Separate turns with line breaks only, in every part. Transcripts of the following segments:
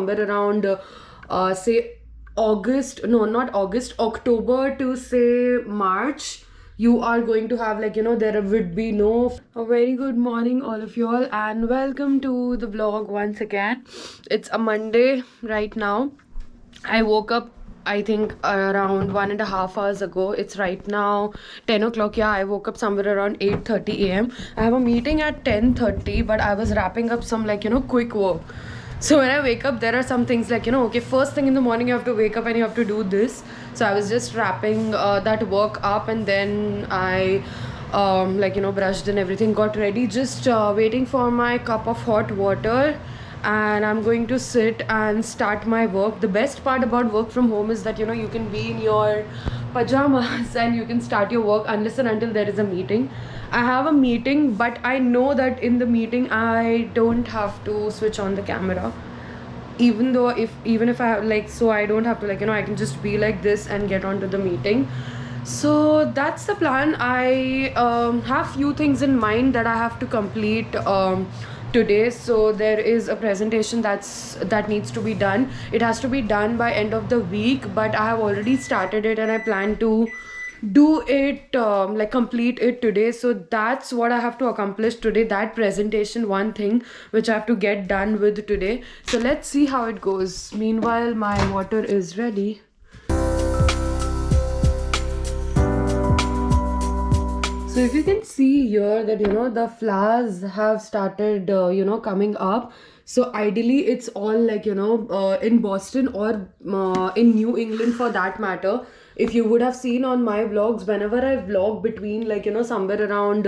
somewhere around say August, no, not August, October to say March, you are going to have, like, there would be no. A very good morning, all of you all, and welcome to the vlog once again. It's a Monday right now. I woke up, I think, around 1.5 hours ago. It's right now 10 o'clock. Yeah, I woke up somewhere around 8:30 a.m. I have a meeting at 10:30, but I was wrapping up some, like, quick work. So when I wake up, there are some things like, okay, first thing in the morning, you have to wake up and you have to do this. So I was just wrapping that work up, and then I brushed and everything, got ready, just waiting for my cup of hot water, and I'm going to sit and start my work. The best part about work from home is that you can be in your pajamas and you can start your work unless and until there is a meeting. I have a meeting, but I know that in the meeting I don't have to switch on the camera, even if I have, like, so I don't have to, like, I can just be like this and get onto the meeting. So that's the plan. I have few things in mind that I have to complete today. So there is a presentation that needs to be done. It has to be done by end of the week, but I have already started it and I plan to do it, like, complete it today. So that's what I have to accomplish today, that presentation, one thing which I have to get done with today. So let's see how it goes. Meanwhile, my water is ready. So if you can see here that the flowers have started coming up. So ideally it's all, like, in Boston or in New England for that matter. If you would have seen on my vlogs, whenever I vlog between, like, somewhere around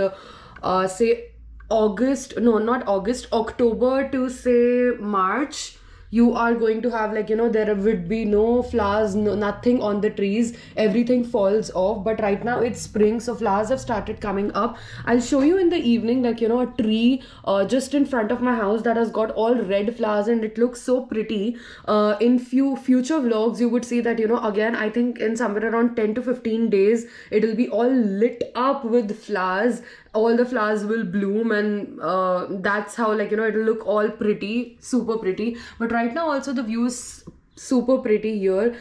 say August, no, not August, October to say March, you are going to have, like, there would be no flowers, no, nothing on the trees, everything falls off. But right now it's spring, so flowers have started coming up. I'll show you in the evening, like, a tree just in front of my house that has got all red flowers and it looks so pretty. In few future vlogs you would see that, again, I think in somewhere around 10 to 15 days it will be all lit up with flowers. All the flowers will bloom, and that's how, like, it'll look all pretty, super pretty. But right now also the view is super pretty here.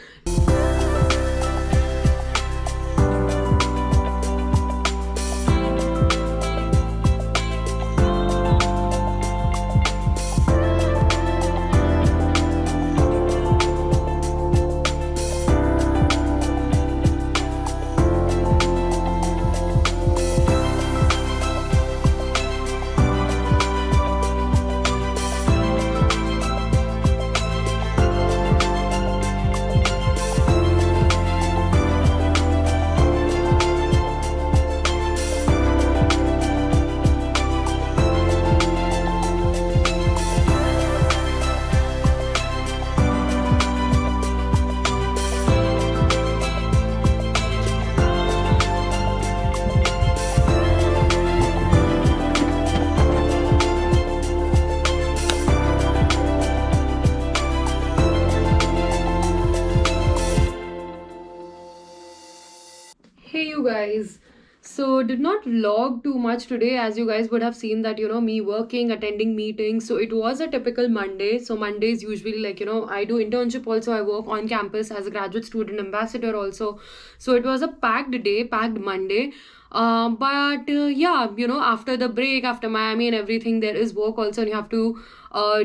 Hey you guys, so did not vlog too much today, as you guys would have seen that, me working, attending meetings. So it was a typical Monday. So Mondays usually, like, I do internship also, I work on campus as a graduate student ambassador also. So it was a packed day, packed Monday. Yeah, after the break, after Miami and everything, there is work also, and you have to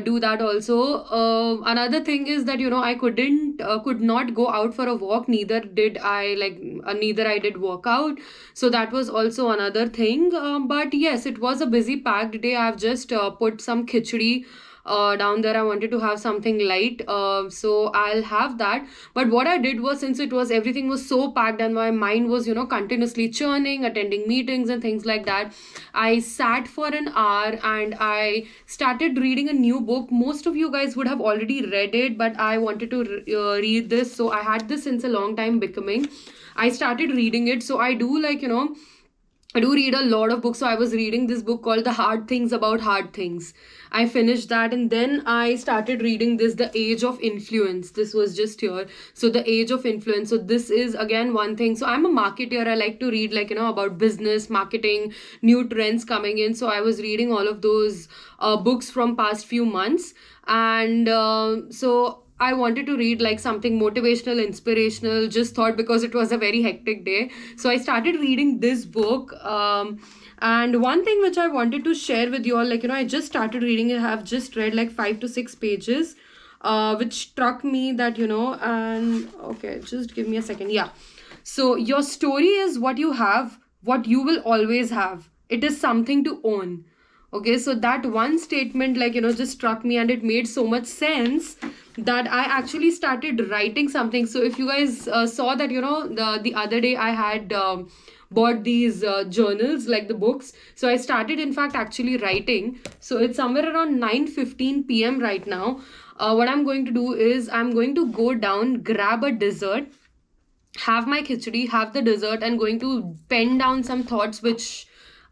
do that also. Another thing is that, I could not go out for a walk, neither did I, like, neither I did workout. So that was also another thing. But yes, it was a busy packed day. I've just put some khichdi down there. I wanted to have something light, so I'll have that. But what I did was, since everything was so packed and my mind was continuously churning, attending meetings and things like that, I sat for an hour and I started reading a new book. Most of you guys would have already read it, but I wanted to read this. So I had this since a long time, Becoming. I started reading it. So I do, like, I do read a lot of books. So I was reading this book called The Hard Things About Hard Things. I finished that, and then I started reading this, The Age of Influence. This was just here. So The Age of Influence. So this is again one thing. So I'm a marketer. I like to read, like, about business, marketing, new trends coming in. So I was reading all of those books from past few months. And so I wanted to read like something motivational, inspirational, just thought because it was a very hectic day. So I started reading this book. And one thing which I wanted to share with you all, like, I just started reading it. I have just read like 5 to 6 pages, which struck me that, and okay, just give me a second. Yeah. So your story is what you have, what you will always have. It is something to own. Okay, so that one statement, like, just struck me, and it made so much sense that I actually started writing something. So if you guys saw that, the other day I had bought these journals, like the books. So I started, in fact, actually writing. So it's somewhere around 9:15 p.m. right now. What I'm going to do is I'm going to go down, grab a dessert, have my khichdi, have the dessert, and going to pen down some thoughts which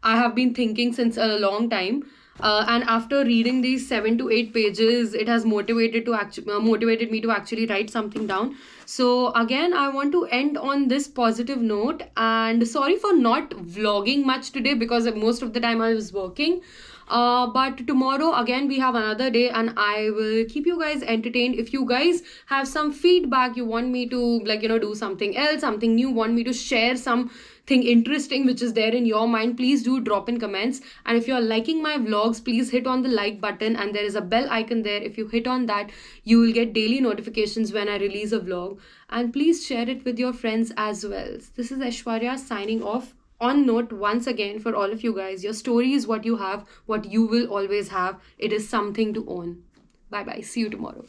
I have been thinking since a long time. And after reading these 7 to 8 pages, it has motivated me to actually write something down. So again, I want to end on this positive note. And sorry for not vlogging much today because most of the time I was working. But tomorrow again we have another day, and I will keep you guys entertained. If you guys have some feedback, you want me to, like, do something else, something new, want me to share something interesting which is there in your mind, please do drop in comments. And if you're liking my vlogs, please hit on the like button, and there is a bell icon there. If you hit on that, you will get daily notifications when I release a vlog, and please share it with your friends as well. This is Aishwarya signing off. On note, once again, for all of you guys, your story is what you have, what you will always have. It is something to own. Bye bye. See you tomorrow.